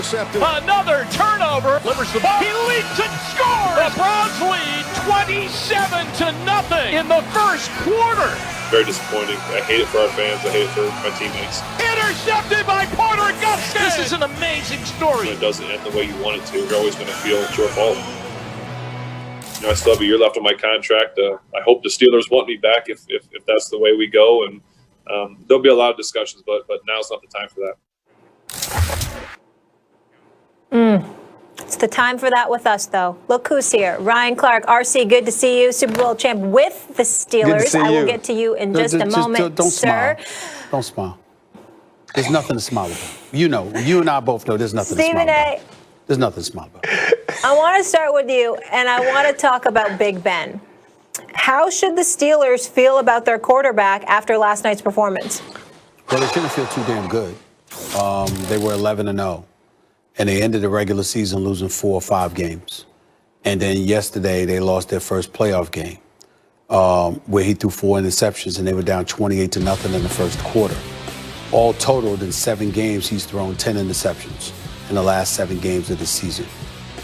Another turnover. Delivers the ball. He leaps and scores. The Browns lead 27-0 in the first quarter. Very disappointing. I hate it for our fans. I hate it for my teammates. Intercepted by Porter Gustin. This is an amazing story. When it doesn't end the way you want it to, you're always going to feel it's your fault. You know, I still have a year left on my contract. I hope the Steelers want me back if that's the way we go. And there'll be a lot of discussions, but now's not the time for that. It's the time for that with us, though. Look who's here. Ryan Clark, RC, good to see you. Super Bowl champ with the Steelers. I will get to you in just a moment, don't sir. Smile. Don't smile. There's nothing to smile about. You know, you and I both know there's nothing to smile about. There's nothing to smile about. I want to start with you, and I want to talk about Big Ben. How should the Steelers feel about their quarterback after last night's performance? Well, they shouldn't feel too damn good. They were 11-0. And they ended the regular season losing 4 or 5 games. And then yesterday they lost their first playoff game where he threw 4 interceptions and they were down 28-0 in the first quarter. All totaled in 7 games, he's thrown 10 interceptions in the last 7 games of the season.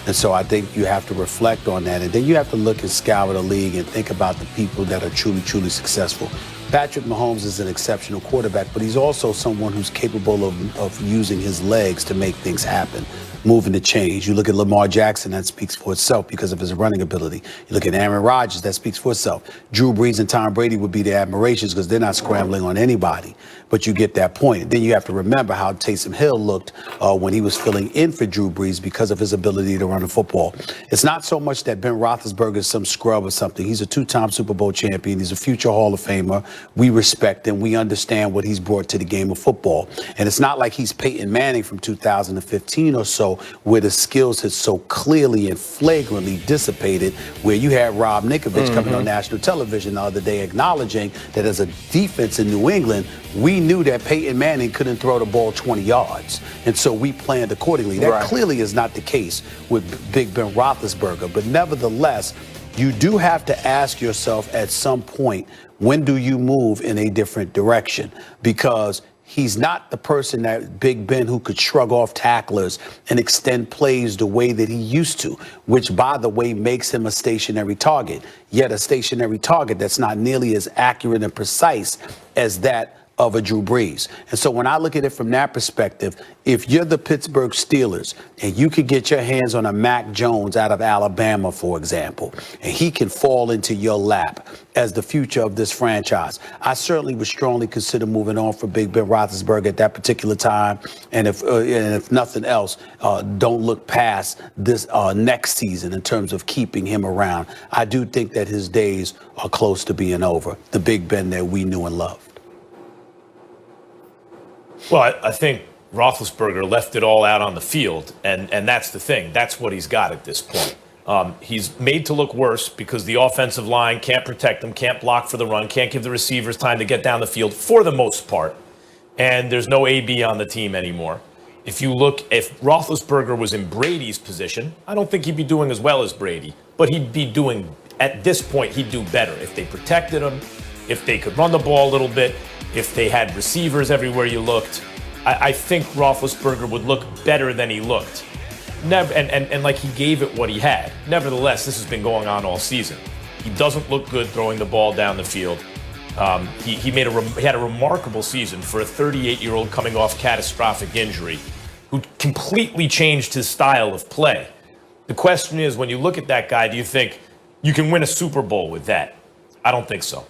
And so I think you have to reflect on that. And then you have to look and scour the league and think about the people that are truly, truly successful. Patrick Mahomes is an exceptional quarterback, but he's also someone who's capable of using his legs to make things happen, moving the chains. You look at Lamar Jackson, that speaks for itself because of his running ability. You look at Aaron Rodgers, that speaks for itself. Drew Brees and Tom Brady would be the admirations because they're not scrambling on anybody. But you get that point. Then you have to remember how Taysom Hill looked when he was filling in for Drew Brees because of his ability to run the football. It's not so much that Ben Roethlisberger is some scrub or something. He's a 2-time Super Bowl champion. He's a future Hall of Famer. We respect him. We understand what he's brought to the game of football. And it's not like he's Peyton Manning from 2015 or so, where the skills had so clearly and flagrantly dissipated, where you had Rob Ninkovich coming on national television the other day acknowledging that as a defense in New England, we knew that Peyton Manning couldn't throw the ball 20 yards. And so we planned accordingly. That clearly is not the case with Big Ben Roethlisberger. But nevertheless, you do have to ask yourself at some point, when do you move in a different direction? Because he's not the person that Big Ben who could shrug off tacklers and extend plays the way that he used to, which, by the way, makes him a stationary target, yet a stationary target that's not nearly as accurate and precise as that of a Drew Brees. And so when I look at it from that perspective, if you're the Pittsburgh Steelers and you could get your hands on a Mac Jones out of Alabama, for example, and he can fall into your lap as the future of this franchise, I certainly would strongly consider moving on for Big Ben Roethlisberger at that particular time. And if nothing else, don't look past this next season in terms of keeping him around. I do think that his days are close to being over, the Big Ben that we knew and loved. Well, I think Roethlisberger left it all out on the field, and that's the thing. That's what he's got at this point. He's made to look worse because the offensive line can't protect him, can't block for the run, can't give the receivers time to get down the field for the most part, and there's no AB on the team anymore. If Roethlisberger was in Brady's position, I don't think he'd be doing as well as Brady, but he'd be doing, at this point, he'd do better if they protected him, if they could run the ball a little bit, if they had receivers everywhere you looked. I think Roethlisberger would look better than he looked. And like he gave it what he had. Nevertheless, this has been going on all season. He doesn't look good throwing the ball down the field. He had a remarkable season for a 38-year-old coming off catastrophic injury who completely changed his style of play. The question is, when you look at that guy, do you think you can win a Super Bowl with that? I don't think so.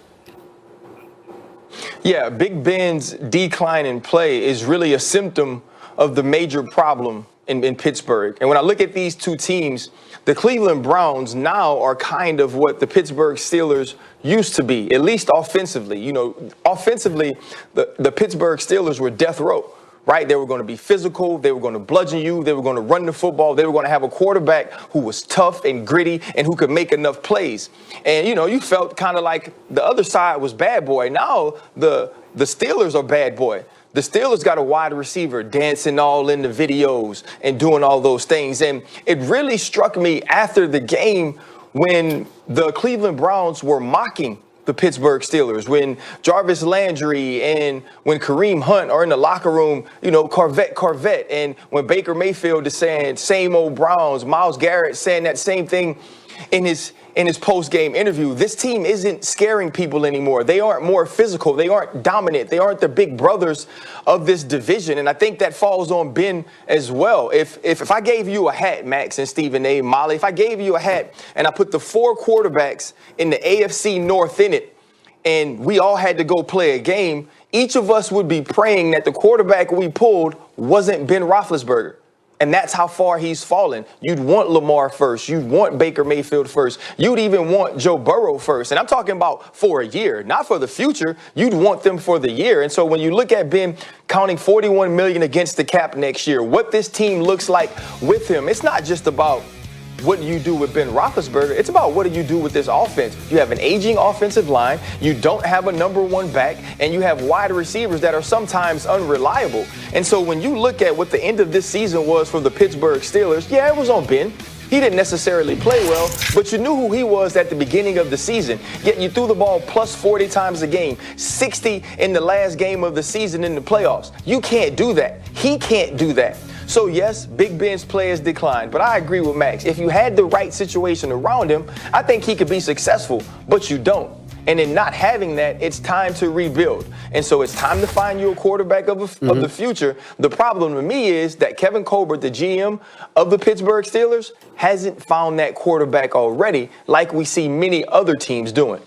Yeah, Big Ben's decline in play is really a symptom of the major problem in Pittsburgh. And when I look at these two teams, the Cleveland Browns now are kind of what the Pittsburgh Steelers used to be, at least offensively. You know, offensively, the Pittsburgh Steelers were death row, right? They were going to be physical. They were going to bludgeon you. They were going to run the football. They were going to have a quarterback who was tough and gritty and who could make enough plays. And, you know, you felt kind of like the other side was bad boy. Now the Steelers are bad boy. The Steelers got a wide receiver dancing all in the videos and doing all those things. And it really struck me after the game when the Cleveland Browns were mocking the Pittsburgh Steelers. When Jarvis Landry and when Kareem Hunt are in the locker room, Corvette. And when Baker Mayfield is saying same old Browns, Myles Garrett saying that same thing in his post-game interview. This team isn't scaring people anymore. They aren't more physical. They aren't dominant. They aren't the big brothers of this division. And I think that falls on Ben as well. If I gave you a hat, Max and Stephen A. Molly, if I gave you a hat and I put the 4 quarterbacks in the AFC North in it, and we all had to go play a game, each of us would be praying that the quarterback we pulled wasn't Ben Roethlisberger. And that's how far he's fallen. You'd want Lamar first. You'd want Baker Mayfield first. You'd even want Joe Burrow first. And I'm talking about for a year, not for the future. You'd want them for the year. And so when you look at Ben counting $41 million against the cap next year, what this team looks like with him, it's not just about what do you do with Ben Roethlisberger? It's about what do you do with this offense? You have an aging offensive line, you don't have a number 1 back, and you have wide receivers that are sometimes unreliable. And so when you look at what the end of this season was for the Pittsburgh Steelers, yeah, it was on Ben. He didn't necessarily play well, but you knew who he was at the beginning of the season. Yet you threw the ball plus 40 times a game, 60 in the last game of the season in the playoffs. You can't do that. He can't do that. So, yes, Big Ben's play has declined, but I agree with Max. If you had the right situation around him, I think he could be successful, but you don't. And in not having that, it's time to rebuild. And so it's time to find you a quarterback of the future. The problem to me is that Kevin Colbert, the GM of the Pittsburgh Steelers, hasn't found that quarterback already like we see many other teams doing.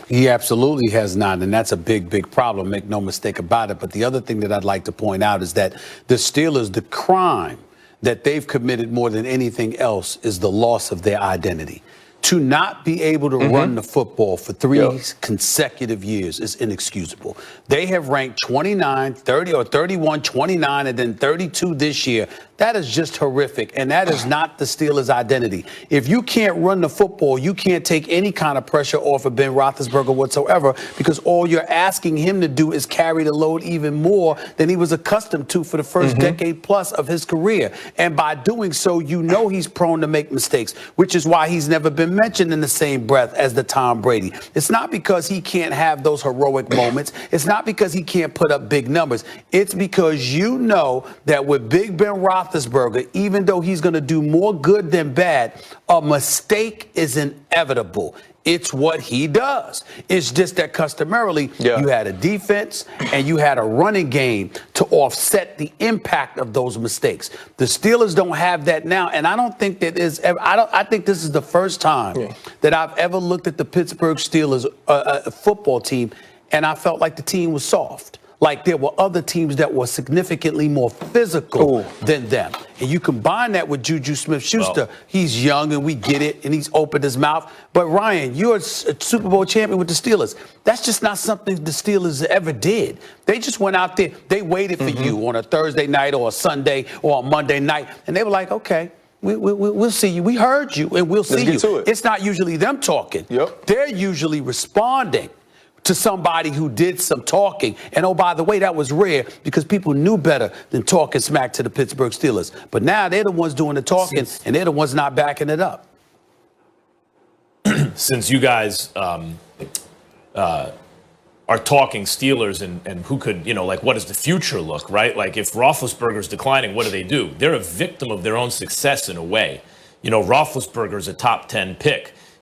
He absolutely has not, and that's a big, big problem. Make no mistake about it. But the other thing that I'd like to point out is that the Steelers, the crime that they've committed more than anything else is the loss of their identity. To not be able to run the football for 3 consecutive years is inexcusable. They have ranked 29, 30, or 31, 29, and then 32 this year. That is just horrific, and that is not the Steelers' identity. If you can't run the football, you can't take any kind of pressure off of Ben Roethlisberger whatsoever, because all you're asking him to do is carry the load even more than he was accustomed to for the first decade plus of his career. And by doing so, you know he's prone to make mistakes, which is why he's never been mentioned in the same breath as the Tom Brady. It's not because he can't have those heroic moments. It's not because he can't put up big numbers. It's because you know that with Big Ben Roethlisberger, even though he's going to do more good than bad, a mistake is inevitable. It's what he does. It's just that customarily you had a defense and you had a running game to offset the impact of those mistakes. The Steelers don't have that now, and I don't think that is. I think this is the first time that I've ever looked at the Pittsburgh Steelers football team, and I felt like the team was soft. Like there were other teams that were significantly more physical than them. And you combine that with Juju Smith-Schuster. He's young and we get it, and he's opened his mouth. But Ryan, you're a Super Bowl champion with the Steelers. That's just not something the Steelers ever did. They just went out there. They waited for you on a Thursday night or a Sunday or a Monday night, and they were like, okay, we'll see you. We heard you, and we'll see you. It's not usually them talking. They're usually responding to somebody who did some talking. And oh, by the way, that was rare because people knew better than talking smack to the Pittsburgh Steelers. But now they're the ones doing the talking, and they're the ones not backing it up. Since you guys are talking Steelers and who could, like, what does the future look, right? Like, if Roethlisberger's declining, what do? They're a victim of their own success in a way. Roethlisberger's a top 10 pick.